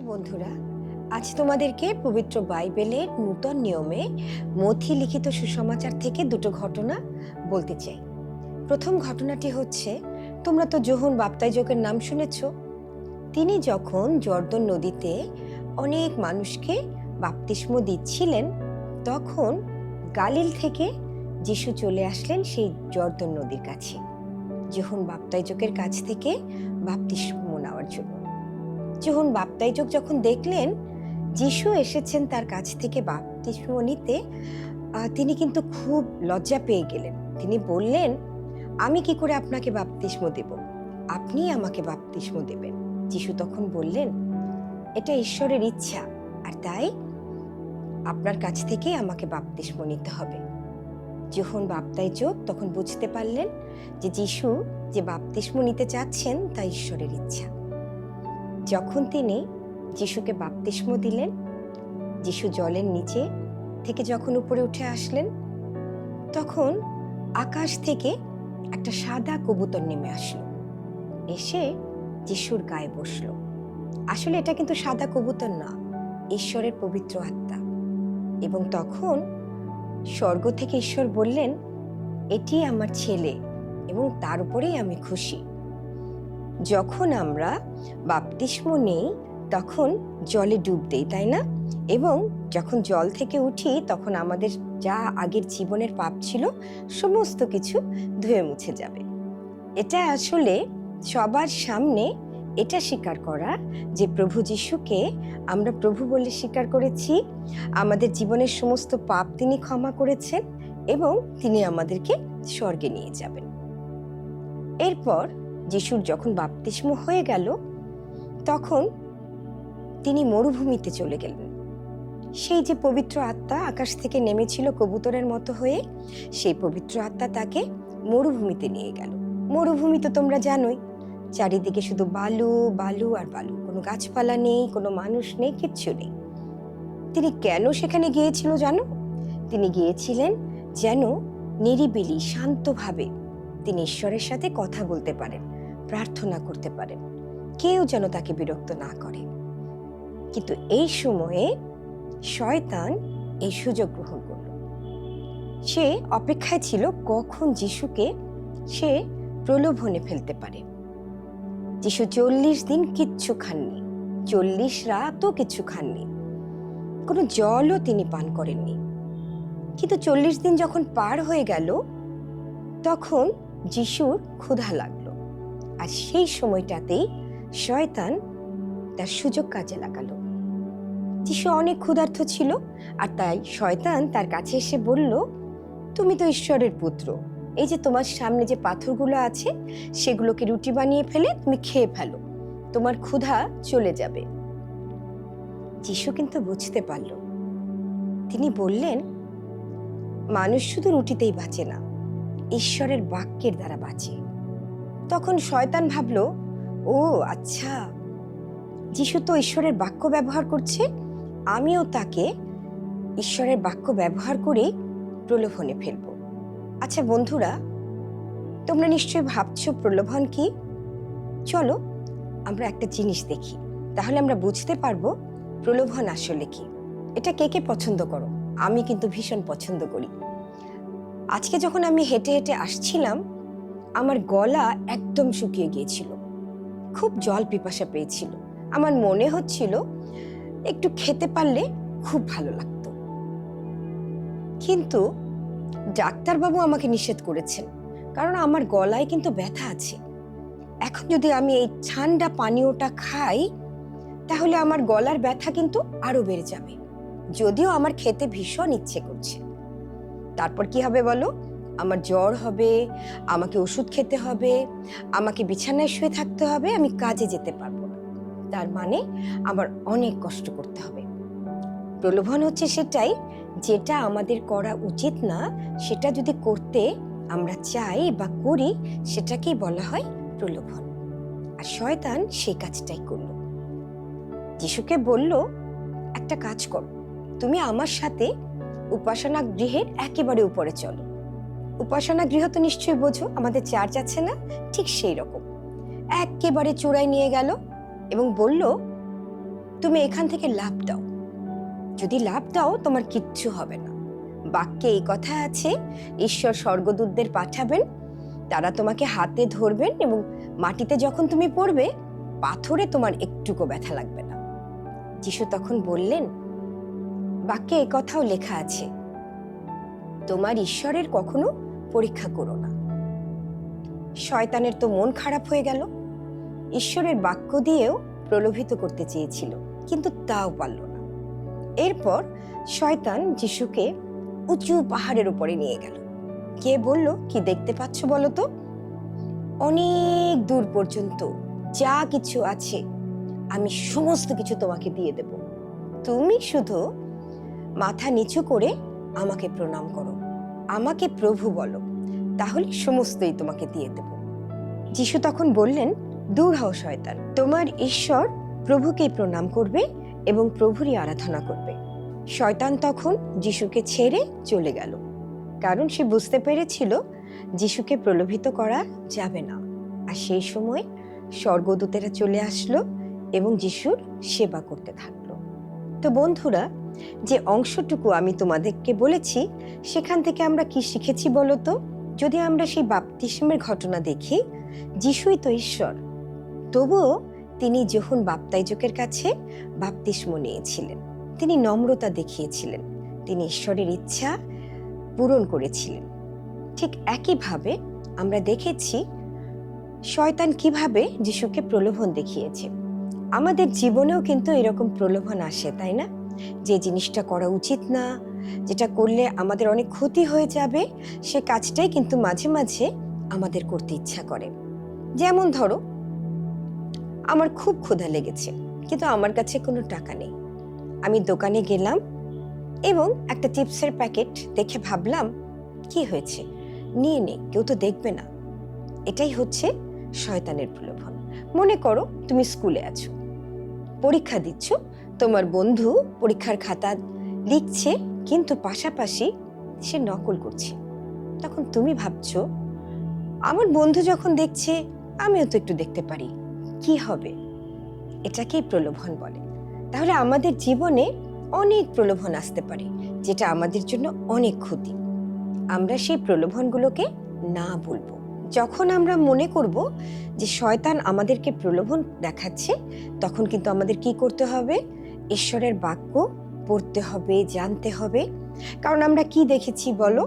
বন্ধুরা, আজ তোমাদেরকে পবিত্র বাইবেলের নূতন নিয়মে মথি লিখিত সুসমাচার থেকে দুটো ঘটনা বলতে চাই। প্রথম ঘটনাটি হচ্ছে, তোমরা তো যোহন বাপ্তাইজকের নাম শুনেছ। তিনি যখন জর্দন নদীতে অনেক মানুষকে বাপ্তিস্ম দিচ্ছিলেন, তখন গালিল থেকে যিশু চলে আসলেন সেই জর্দন নদীর কাছে যোহন বাপ্তাইজকের কাছ থেকে বাপ্তিস্ম নেওয়ার জন্য। যোহন বাপ্তাইজক যখন দেখলেন যিশু এসেছেন তার কাছ থেকে বাপ্তিস্ম নিতে, তিনি কিন্তু খুব লজ্জা পেয়ে গেলেন। তিনি বললেন, আমি কি করে আপনাকে বাপ্তিস্ম দেব? আপনি আমাকে বাপ্তিস্ম দেবেন। যিশু তখন বললেন, এটা ঈশ্বরের ইচ্ছা, আর তাই আপনার কাছ থেকে আমাকে বাপ্তিস্ম নিতে হবে। যোহন বাপ্তাইজক তখন বুঝতে পারলেন যে যিশু যে বাপ্তিস্ম নিতে চাচ্ছেন তা ঈশ্বরের ইচ্ছা। যখন তিনি যিশুকে বাপ্তিস্ম দিলেন, যিশু জলের নিচে থেকে যখন উপরে উঠে আসলেন, তখন আকাশ থেকে একটা সাদা কবুতর নেমে আসলো, এসে যিশুর গায়ে বসলো। আসলে এটা কিন্তু সাদা কবুতর না, ঈশ্বরের পবিত্র আত্মা। এবং তখন স্বর্গ থেকে ঈশ্বর বললেন, এটি আমার ছেলে এবং তার উপরেই আমি খুশি। যখন আমরা বাপ্তিস্ম নেই তখন জলে ডুব দেই, তাই না? এবং যখন জল থেকে উঠি তখন আমাদের যা আগের জীবনের পাপ ছিল সমস্ত কিছু ধুয়ে মুছে যাবে। এটা আসলে সবার সামনে এটা স্বীকার করা যে প্রভু যিশুকে আমরা প্রভু বলে স্বীকার করেছি, আমাদের জীবনের সমস্ত পাপ তিনি ক্ষমা করেছেন এবং তিনি আমাদেরকে স্বর্গে নিয়ে যাবেন। এরপর যিশুর যখন বাপ্তিস্ম হয়ে গেল, তখন তিনি মরুভূমিতে চলে গেলেন। সেই যে পবিত্র আত্মা আকাশ থেকে নেমেছিল কবুতরের মতো হয়ে, সেই পবিত্র আত্মা তাকে মরুভূমিতে নিয়ে গেল। মরুভূমি তো তোমরা জানোই, চারিদিকে শুধু বালু বালু আর বালু, কোনো গাছপালা নেই, কোনো মানুষ নেই, কিচ্ছু নেই। তিনি কেন সেখানে গিয়েছিল জানো? তিনি গিয়েছিলেন যেন নিরিবিলি শান্তভাবে তিনি ঈশ্বরের সাথে কথা বলতে পারেন, প্রার্থনা করতে পারেন, কেউ যেন তাকে বিরক্ত না করে। কিন্তু এই সময়ে শয়তান এই সুযোগ গ্রহণ করল। সে অপেক্ষায় ছিল কখন যিশুকে সে প্রলোভনে ফেলতে পারে। যিশু 40 দিন কিচ্ছু খাননি, 40 রাতও কিছু খাননি, কোনো জলও তিনি পান করেননি। কিন্তু 40 দিন যখন পার হয়ে গেল, তখন যিশুর ক্ষুধা লাগলো, আর সেই সময়টাতেই শয়তান তার সুযোগ কাজে লাগালো। যিশু অনেক ক্ষুধার্ত ছিল, আর তাই শয়তান তার কাছে এসে বলল, তুমি তো ঈশ্বরের পুত্র, এই যে তোমার সামনে যে পাথরগুলো আছে সেগুলোকে রুটি বানিয়ে ফেলে তুমি খেয়ে ফেলো, তোমার ক্ষুধা চলে যাবে। যিশু কিন্তু বুঝতে পারল। তিনি বললেন, মানুষ শুধু রুটিতেই বাঁচে না, ঈশ্বরের বাক্যের দ্বারা বাঁচে। তখন শয়তান ভাবল, ও আচ্ছা, যিশু তো ঈশ্বরের বাক্য ব্যবহার করছে, আমিও তাকে ঈশ্বরের বাক্য ব্যবহার করে প্রলোভনে ফেলব। আচ্ছা বন্ধুরা, তোমরা নিশ্চয়ই ভাবছো প্রলোভন কি? চলো আমরা একটা জিনিস দেখি, তাহলে আমরা বুঝতে পারবো প্রলোভন আসলে কি। এটা কে কে পছন্দ করো? আমি কিন্তু ভীষণ পছন্দ করি। আজকে যখন আমি হেঁটে হেঁটে আসছিলাম, আমার গলা একদম শুকিয়ে গিয়েছিল, খুব জল পিপাসা পেয়েছিল। আমার মনে হচ্ছিল একটু খেতে পারলে খুব ভালো লাগতো, কিন্তু ডাক্তারবাবু আমাকে নিষেধ করেছেন, কারণ আমার গলায় কিন্তু ব্যথা আছে। এখন যদি আমি এই ঠান্ডা পানীয়টা খাই, তাহলে আমার গলার ব্যথা কিন্তু আরো বেড়ে যাবে, যদিও আমার খেতে ভীষণ ইচ্ছে করছে। তারপর কি হবে বলো? আমার জ্বর হবে, আমাকে ওষুধ খেতে হবে, আমাকে বিছানায় শুয়ে থাকতে হবে, আমি কাজে যেতে পারবো না। তার মানে আমার অনেক কষ্ট করতে হবে। প্রলোভন হচ্ছে সেটাই, যেটা আমাদের করা উচিত না, সেটা যদি করতে আমরা চাই বা করি, সেটাকেই বলা হয় প্রলোভন। আর শয়তান সেই কাজটাই করলো। যিশুকে বলল, একটা কাজ করো, তুমি আমার সাথে উপাসনা গৃহের একেবারে উপরে চলো। উপাসনা গৃহ তো নিশ্চয়ই বোঝো, আমাদের চার্চ আছে না, ঠিক সেই রকম। একেবারে চূড়ায় নিয়ে গেল এবং বলল, তুমি এখান থেকে লাফ দাও। যদি লাফ দাও তোমার কিচ্ছু হবে না। বাক্যে এই কথা আছে, ঈশ্বর স্বর্গদূতদের পাঠাবেন, তারা তোমাকে হাতে ধরবেন এবং মাটিতে যখন তুমি পড়বে পাথরে তোমার একটুকু ব্যথা লাগবে না। যিশু তখন বললেন, বাক্যে এই কথাও লেখা আছে, তোমার ঈশ্বরের কখনো পরীক্ষা করো না। শয়তানের তো মন খারাপ হয়ে গেল। ঈশ্বরের বাক্য দিয়েও প্রলোভিত করতে চেয়েছিল, কিন্তু তাও পারল না। এরপর শয়তান যিশুকে উঁচু পাহাড়ের উপরে নিয়ে গেল। কে বলল, কি দেখতে পাচ্ছ বলো তো? অনেক দূর পর্যন্ত যা কিছু আছে আমি সমস্ত কিছু তোমাকে দিয়ে দেব, তুমি শুধু মাথা নিচু করে আমাকে প্রণাম করো, আমাকে প্রভু বলো, তাহলে সমস্তই তোমাকে দিয়ে দেব। যিশু তখন বললেন, দূর হও শয়তান, তোমার ঈশ্বর প্রভুকেই প্রণাম করবে এবং প্রভুরই আরাধনা করবে। শয়তান তখন যিশুকে ছেড়ে চলে গেল, কারণ সে বুঝতে পেরেছিল যিশুকে প্রলোভিত করা যাবে না। আর সেই সময় স্বর্গদূতেরা চলে আসলো এবং যিশুর সেবা করতে থাকলো। তো বন্ধুরা, যে অংশটুকু আমি তোমাদেরকে বলেছি সেখান থেকে আমরা কি শিখেছি বলো তো? যদি আমরা সেই বাপ্তিস্মের ঘটনা দেখি, যিশুই তো ঈশ্বর, তবুও তিনি যখন বাপ্তাইজকের কাছে বাপ্তিস্ম নিয়েছিলেন, তিনি নম্রতা দেখিয়েছিলেন, তিনি ঈশ্বরের ইচ্ছা পূরণ করেছিলেন। ঠিক একইভাবে আমরা দেখেছি শয়তান কিভাবে যিশুকে প্রলোভন দেখিয়েছে। আমাদের জীবনেও কিন্তু এরকম প্রলোভন আসে, তাই না? যে জিনিসটা করা উচিত না, যেটা করলে আমাদের অনেক ক্ষতি হয়ে যাবে, সে কাজটাই কিন্তু মাঝে মাঝে আমাদের করতে ইচ্ছা করে। যেমন ধরো, আমার খুব ক্ষুধা লেগেছে, কিন্তু আমার কাছে কোনো টাকা নেই। আমি দোকানে গেলাম এবং একটা চিপসের প্যাকেট দেখে ভাবলাম, কি হয়েছে, নিয়ে নে, কেউ তো দেখবে না। এটাই হচ্ছে শয়তানের প্রলোভন। মনে করো তুমি স্কুলে আছো, পরীক্ষা দিচ্ছ, তোমার বন্ধু পরীক্ষার খাতা লিখছে কিন্তু পাশাপাশি সে নকল করছে। তখন তুমি ভাবছো, আমার বন্ধু যখন দেখছে আমিও তো একটু দেখতে পারি, কি হবে? এটাকেই প্রলোভন বলে। তাহলে আমাদের জীবনে অনেক প্রলোভন আসতে পারে, যেটা আমাদের জন্য অনেক ক্ষতি। আমরা সেই প্রলোভনগুলোকে না বলবো। যখন আমরা মনে করব যে শয়তান আমাদেরকে প্রলোভন দেখাচ্ছে, তখন কিন্তু আমাদের কি করতে হবে? ঈশ্বরের বাক্য পড়তে হবে, জানতে হবে। কারণ আমরা কি দেখেছি বলো?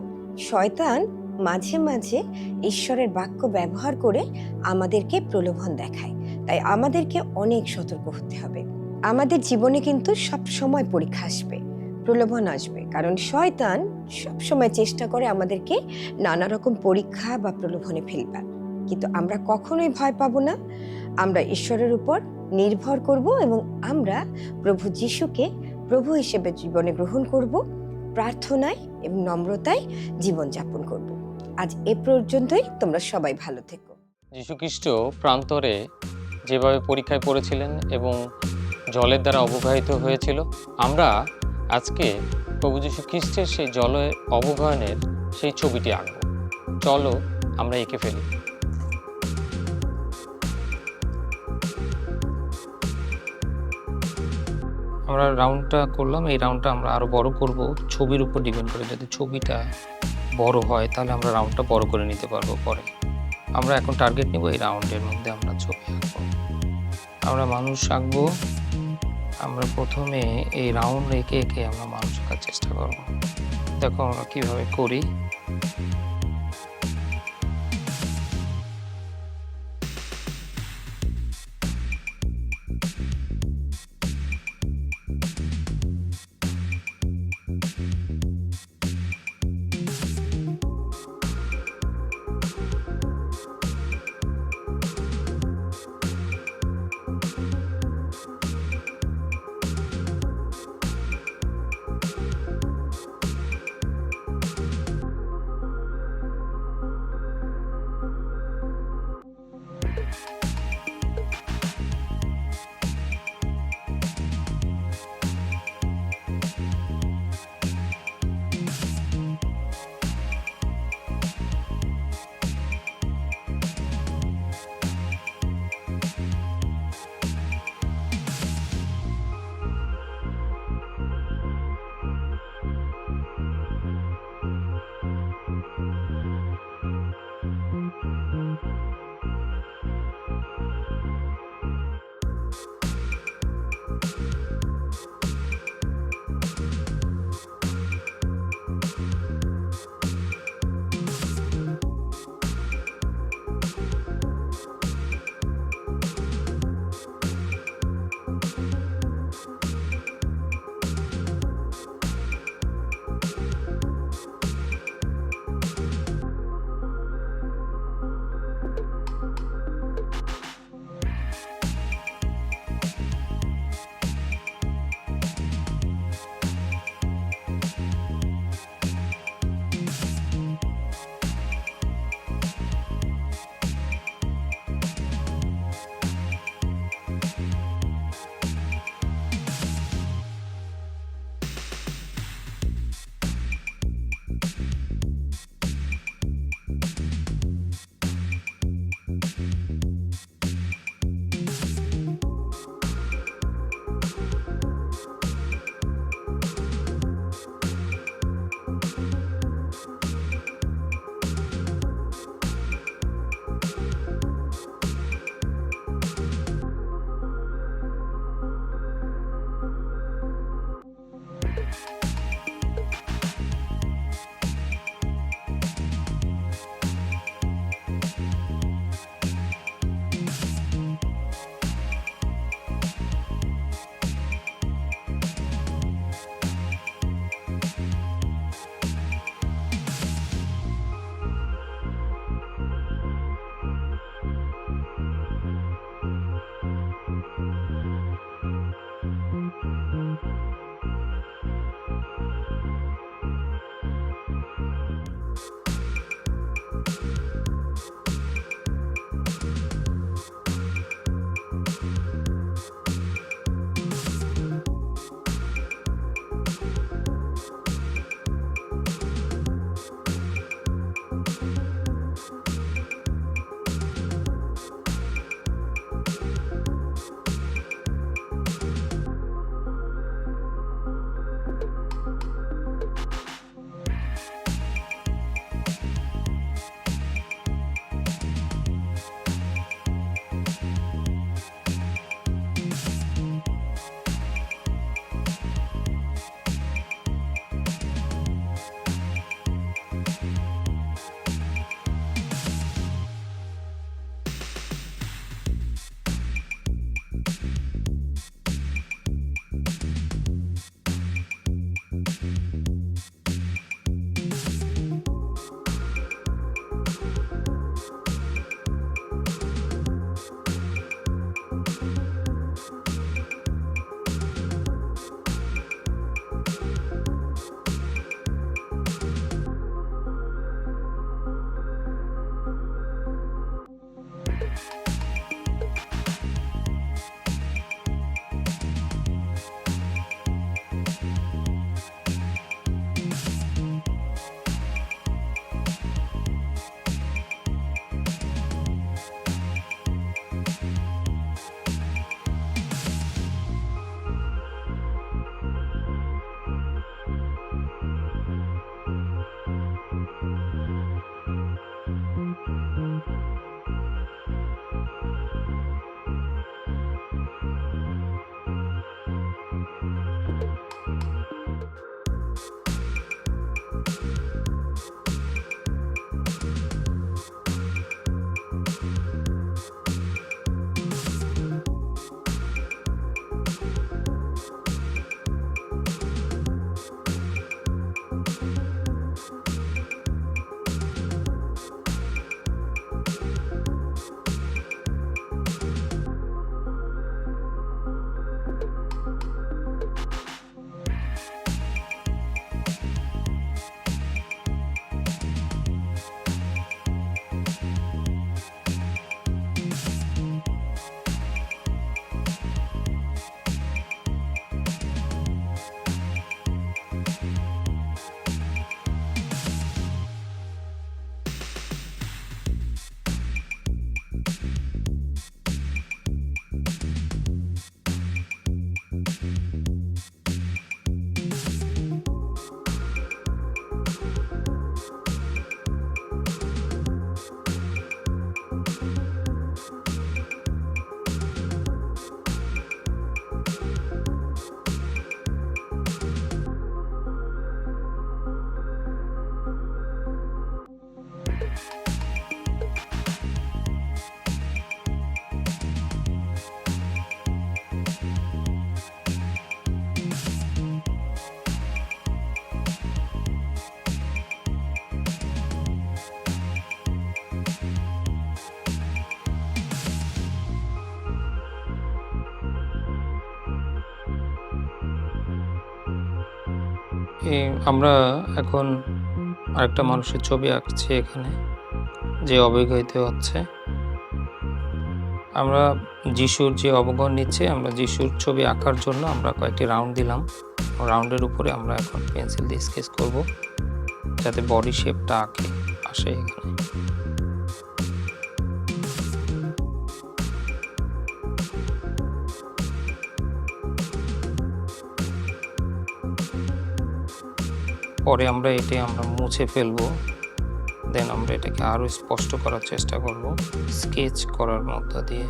শয়তান মাঝে মাঝে ঈশ্বরের বাক্য ব্যবহার করে আমাদেরকে প্রলোভন দেখায়। তাই আমাদেরকে অনেক সতর্ক হতে হবে। আমাদের জীবনে কিন্তু সব সময় পরীক্ষা আসবে, প্রলোভন আসবে, কারণ শয়তান সব সময় চেষ্টা করে আমাদেরকে নানা রকম পরীক্ষা বা প্রলোভনে ফেলবার। কিন্তু আমরা কখনোই ভয় পাবো না। আমরা ঈশ্বরের উপর নির্ভর করব এবং আমরা প্রভু যিশুকে প্রভু হিসেবে জীবনে গ্রহণ করব, প্রার্থনায় এবং নম্রতায় জীবনযাপন করব। আজ এ পর্যন্তই। তোমরা সবাই ভালো থেকো। যীশুখ্রিস্ট প্রান্তরে যেভাবে পরীক্ষায় পড়েছিলেন এবং জলের দ্বারা অবগাহিত হয়েছিল, আমরা আজকে প্রভু যীশু খ্রিস্টের সেই জলে অবগাহনের সেই ছবিটি আঁকব। চলো আমরা এঁকে ফেলি। আমরা রাউন্ডটা করলাম, এই রাউন্ডটা আমরা আরো বড় করব ছবির উপর ডিপেন্ড করে। যদি ছবিটা বড় হয় তাহলে আমরা রাউন্ডটা বড় করে নিতে পারবো পরে। আমরা এখন টার্গেট নিব এই রাউন্ডের মধ্যে আমরা ছবি আঁকবো। আমরা মানুষ আঁকবো। আমরা প্রথমে এই রাউন্ড এঁকে এঁকে আমরা মানুষ আঁকার চেষ্টা করব। দেখো আমরা কিভাবে করি। আমরা এখন আরেকটা মানুষের ছবি আঁকছি এখানে, যে অবগাহিত হচ্ছে। আমরা যিশুর যে অবগণ নিচ্ছে, আমরা যিশুর ছবি আঁকার জন্য আমরা কয়েকটি রাউন্ড দিলাম। রাউন্ডের উপরে আমরা এখন পেন্সিল দিয়ে স্কেচ করব, যাতে বডি শেপটা আসে এখানে। পরে আমরা মুছে ফেলবো। দেন আমরা এটাকে আরো স্পষ্ট করার চেষ্টা করব স্কেচ করার মধ্য দিয়ে।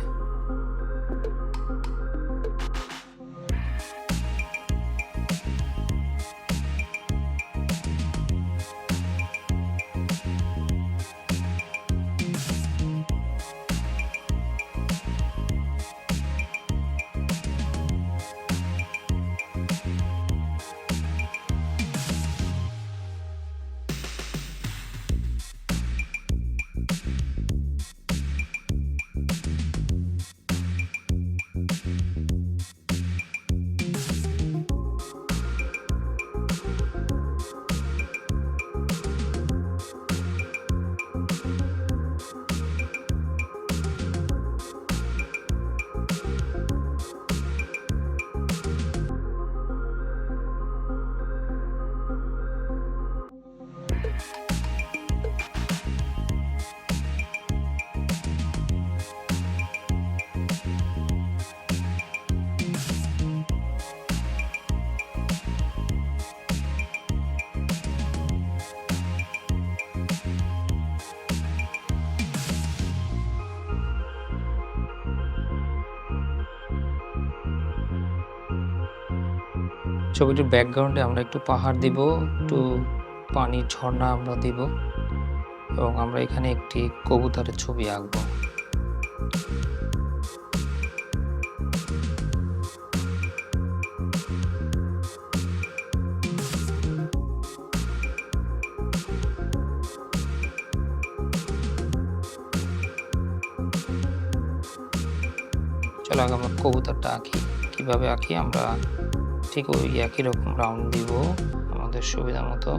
ছবিটির ব্যাকগ্রাউন্ডে আমরা একটু পাহাড় দিব, একটু পানির ঝর্ণা আমরা দিব, এবং আমরা এখানে একটি কবুতরের ছবি আঁকবো। চলো আগে আমরা কবুতরটা আঁকি। কিভাবে আঁকি আমরা ঠিক ওই একই রকম রাউন্ড দিব আমাদের সুবিধা মতো।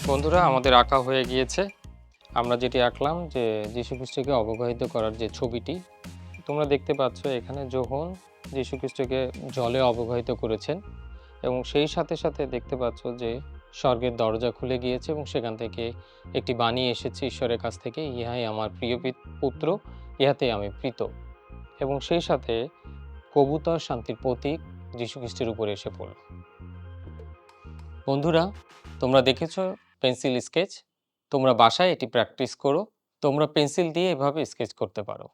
বন্ধুরা, আমাদের আঁকা হয়ে গিয়েছে। আমরা যেটি আঁকলাম যে যীশুখ্রিস্টকে অবগাহিত করার যে ছবিটি, তোমরা দেখতে পাচ্ছ এখানে যোহন যীশুখ্রিস্টকে জলে অবগাহিত করেছেন এবং সেই সাথে সাথে দেখতে পাচ্ছ যে স্বর্গের দরজা খুলে গিয়েছে এবং সেখান থেকে একটি বাণী এসেছে ঈশ্বরের কাছ থেকে, ইহাই আমার প্রিয় পুত্র, ইহাতে আমি প্রীত। এবং সেই সাথে কবুতর শান্তির প্রতীক যীশুখ্রিস্টের উপরে এসে পড়ল। বন্ধুরা, তোমরা দেখেছ পেন্সিল স্কেচ। তোমরা বাসায় এটি প্র্যাকটিস করো। তোমরা পেন্সিল দিয়ে এভাবে স্কেচ করতে পারো।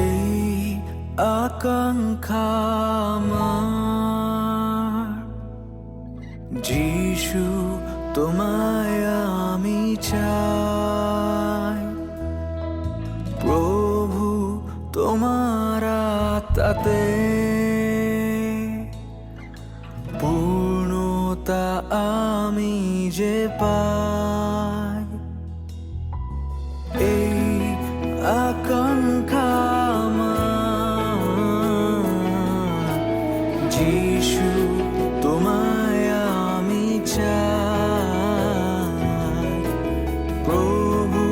এই আকাঙ্ক্ষা আমার, যিশু তোমায় আমি চাই, প্রভু তোমার আত্মাতে পূর্ণতা আমি যে পাই। এই আকাঙ্ক্ষা আমার, যিশু তোমায় আমি চাই, প্রভু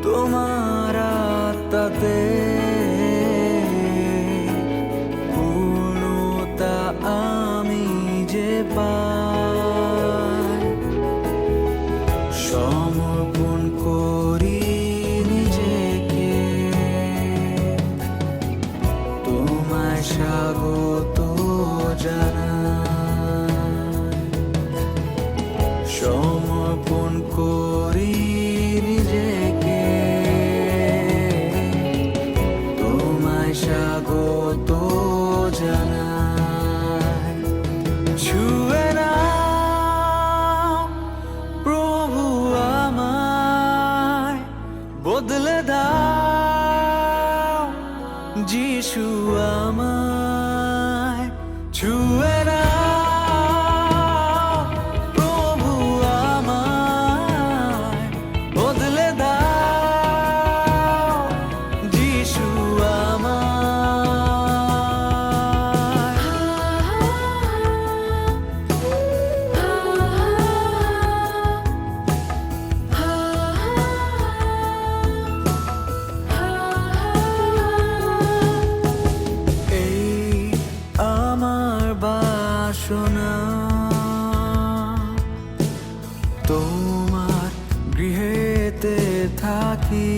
তোমার আত্মাতে পূর্ণতা আমি যে পাই। সমর্পণ করি নিজেকে, তোমায় স্বাগত জানাই। সমর্পণ করি নিজেকে, তোমায় স্বাগত জানাই। ছুঁয়ে নাও প্রভু আমায়, বদলে দাও যিশু আমায়। ছুঁয়ে নাও প্রভু আমায়, বদলে দাও যিশু আমায়। এই আমার বাসনা, তোমার গৃহেতে থাকি।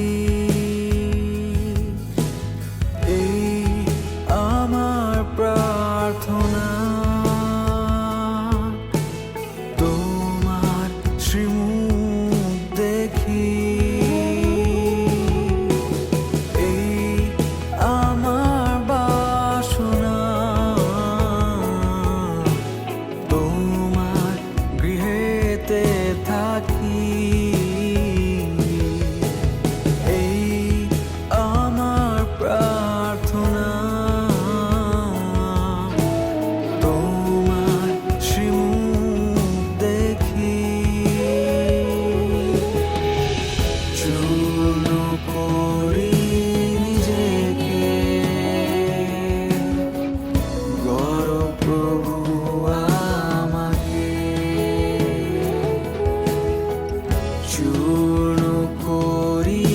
এই আমার প্রার্থনা, তোমার শ্রীমুখ দেখি। এই আমার বাসনা, তোমার গৃহেতে থাকি। এই আমার প্রার্থনা, তোমার শ্রীমুখ দেখি। চূর্ণ করি নিজেকে, গড় প্রভু আমাকে। চূর্ণ করি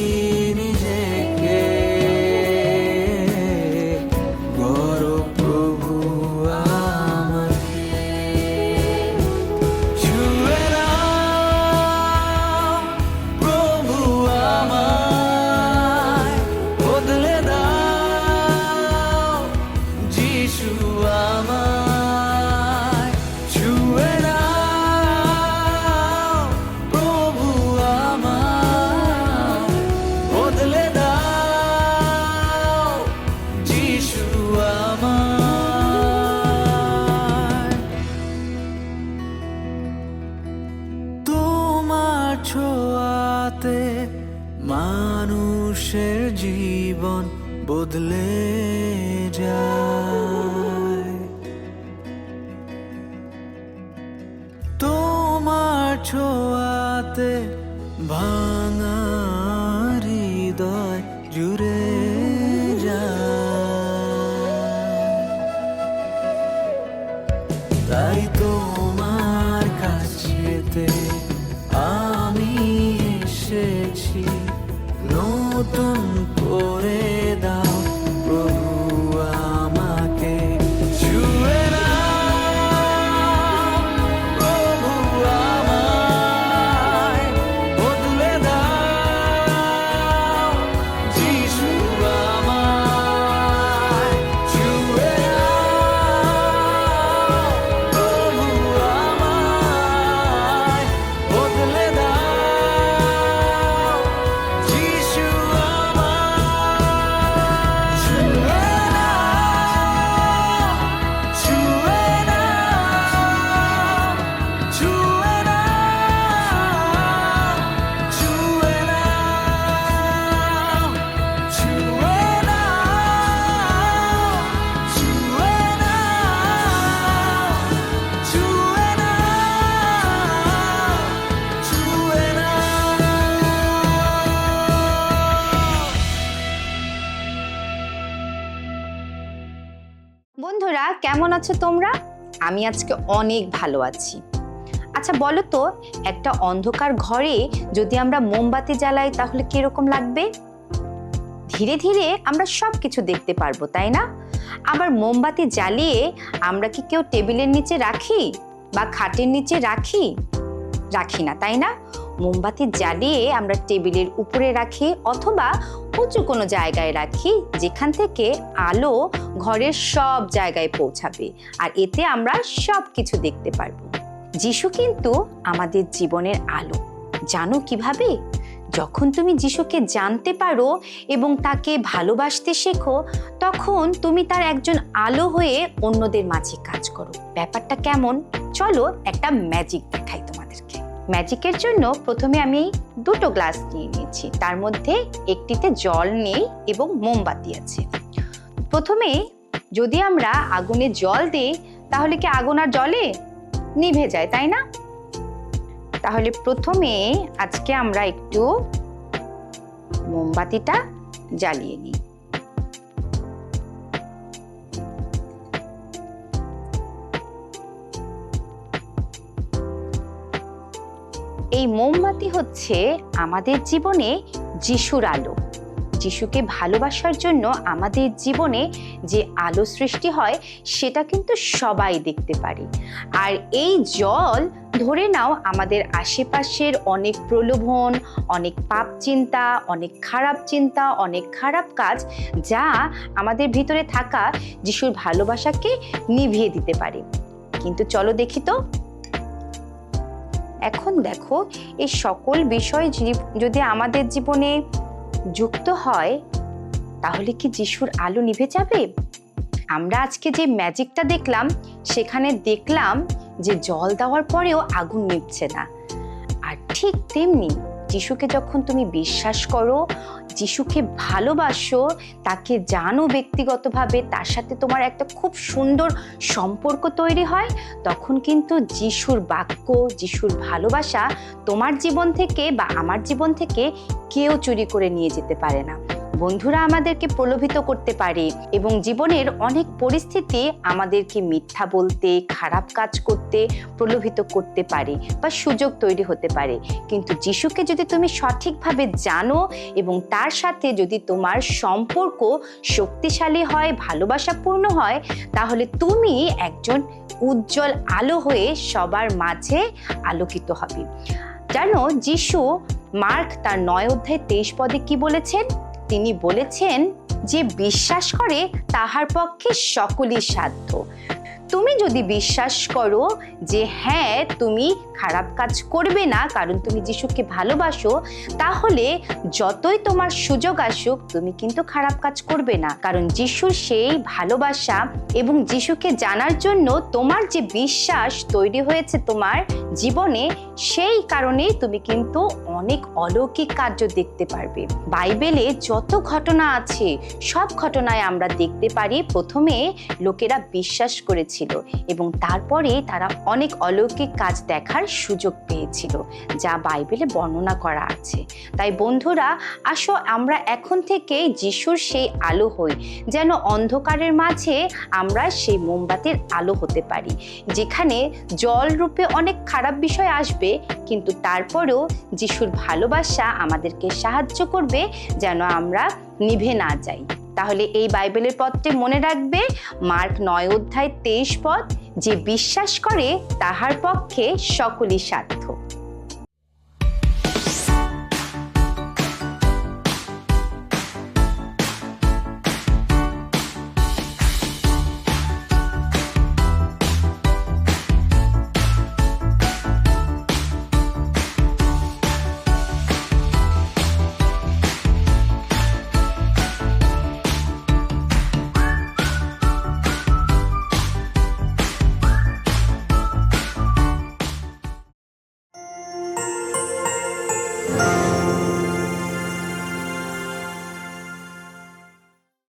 নিজেকে, গড় প্রভু আমাকে। ছুঁয়ে নাও প্রভু আমায়, বদলে দাও যিশু আমায়। ছুঁয়ে নাও প্রভু আমায়, বদলে দাও যিশু আমায়। তোমার ছোঁয়াতে মানুষের জীবন বদলে যায়। তোমার ছোঁয়া ছোঁয়াতে ভাঙা হৃদয় জুড়ে যায়। তাই তোমার কাছেতে আমি এসেছি, নতুন করে দাও প্রভু আমাকে ছুঁয়ে নাও, প্রভু আমায় বদলে দাও, যিশু আমায় ছুঁয়ে নাও, প্রভু আমায় বদলে দাও, যিশু আমায় ছুঁয়ে নাও, ছুঁয়ে নাও, ছুঁয়ে নাও, ছুঁয়ে নাও, ছুঁয়ে নাও, ছুঁয়ে নাও, ছুঁয়ে নাও, ছুঁয়ে নাও। বন্ধুরা, কেমন আছো তোমরা? আমি আজকে অনেক ভালো আছি। আচ্ছা বলো তো, একটা অন্ধকার ঘরে যদি আমরা মোমবাতি জ্বালাই তাহলে কিরকম লাগবে? ধীরে ধীরে আমরা সব কিছু দেখতে পারবো, তাই না? আবার মোমবাতি জ্বালিয়ে আমরা কি কেউ টেবিলের নিচে রাখি বা খাটের নিচে রাখি না, তাই না? মোমবাতি জ্বালিয়ে আমরা টেবিলের উপরে রাখি অথবা উঁচু কোনো জায়গায় রাখি, যেখান থেকে আলো ঘরের সব জায়গায় পৌঁছাবে, আর এতে আমরা সব কিছু দেখতে পারবো। যিশু কিন্তু আমাদের জীবনের আলো। জানো কিভাবে? যখন তুমি যিশুকে জানতে পারো এবং তাকে ভালোবাসতে শেখো, তখন তুমি তার একজন আলো হয়ে অন্যদের মাঝে কাজ করো। ব্যাপারটা কেমন? চলো একটা ম্যাজিক দেখাই তোমাদেরকে। ম্যাজিকের জন্য প্রথমে আমি দুটো গ্লাস নিয়ে নিয়েছি, তার মধ্যে একটিতে জল নেই এবং মোমবাতি আছে। প্রথমে যদি আমরা আগুনে জল দিই তাহলে কি আগুন আর জলে নিভে যায়, তাই না? তাহলে প্রথমে আজকে আমরা একটু মোমবাতিটা জ্বালিয়ে নিই। এই মোমবাতি হচ্ছে আমাদের জীবনে যিশুর আলো। যিশুকে ভালোবাসার জন্য আমাদের জীবনে যে আলো সৃষ্টি হয় সেটা কিন্তু সবাই দেখতে পারে। আর এই জল ধরে নাও আমাদের আশেপাশের অনেক প্রলোভন, অনেক পাপ চিন্তা, অনেক খারাপ কাজ যা আমাদের ভিতরে থাকা যিশুর ভালোবাসাকে নিভিয়ে দিতে পারে। কিন্তু চলো দেখি তো। এখন দেখো, এই সকল বিষয় যদি আমাদের জীবনে যুক্ত হয় তাহলে কি যিশুর আলো নিভে যাবে? আমরা আজকে যে ম্যাজিকটা দেখলাম সেখানে দেখলাম যে জল দেওয়ার পরেও আগুন নিভছে না। আর ঠিক তেমনি যিশুকে যখন তুমি বিশ্বাস করো, যিশুকে ভালোবাসো, তাকে জানো ব্যক্তিগতভাবে, তার সাথে তোমার একটা খুব সুন্দর সম্পর্ক তৈরি হয়, তখন কিন্তু যিশুর বাক্য, যিশুর ভালোবাসা তোমার জীবন থেকে বা আমার জীবন থেকে কেউ চুরি করে নিয়ে যেতে পারে না। বন্ধুরা আমাদেরকে প্রলোভিত করতে পারে এবং জীবনের অনেক পরিস্থিতি আমাদেরকে মিথ্যা বলতে, খারাপ কাজ করতে প্রলোভিত করতে পারে বা সুযোগ তৈরি হতে পারে। কিন্তু যিশুকে যদি তুমি সঠিকভাবে জানো এবং তার সাথে যদি তোমার সম্পর্ক শক্তিশালী হয়, ভালোবাসাপূর্ণ হয়, তাহলে তুমি একজন উজ্জ্বল আলো হয়ে সবার মাঝে আলোকিত হবে। জানো, যিশু মার্ক তার 9 অধ্যায় 23 পদে কি বলেছেন? তিনি বলেছেন যে বিশ্বাস করে তাহার পক্ষে সকলই সাধ্য। তুমি যদি বিশ্বাস করো যে হ্যাঁ তুমি খারাপ কাজ করবে না কারণ তুমি যিশুকে ভালোবাসো, তাহলে যতই তোমার সুযোগ আসুক তুমি কিন্তু খারাপ কাজ করবে না, কারণ যিশুর সেই ভালোবাসা এবং যিশুকে জানার জন্য তোমার যে বিশ্বাস তৈরি হয়েছে তোমার জীবনে, সেই কারণেই তুমি কিন্তু অনেক অলৌকিক কার্য দেখতে পারবে। বাইবেলে যত ঘটনা আছে সব ঘটনায় আমরা দেখতে পারি প্রথমে লোকেরা বিশ্বাস করেছিল এবং তারপরে তারা অনেক অলৌকিক কাজ দেখার সুযোগ পেয়েছিল, যা বাইবেলে বর্ণনা করা আছে। তাই বন্ধুরা, আসো আমরা এখন থেকে যিশুর সেই আলো হই, যেন অন্ধকারের মাঝে আমরা সেই মোমবাতির আলো হতে পারি, যেখানে জল রূপে অনেক খারাপ বিষয় আসবে, কিন্তু তারপরেও যিশুর ভালোবাসা আমাদেরকে সাহায্য করবে যেন আমরা নিভে না যাই। তাহলে এই বাইবেলের পথটি মনে রাখবে, মার্ক 9 অধ্যায় 23 পদ, যে বিশ্বাস করে তাহার পক্ষে সকলই সাধ্য।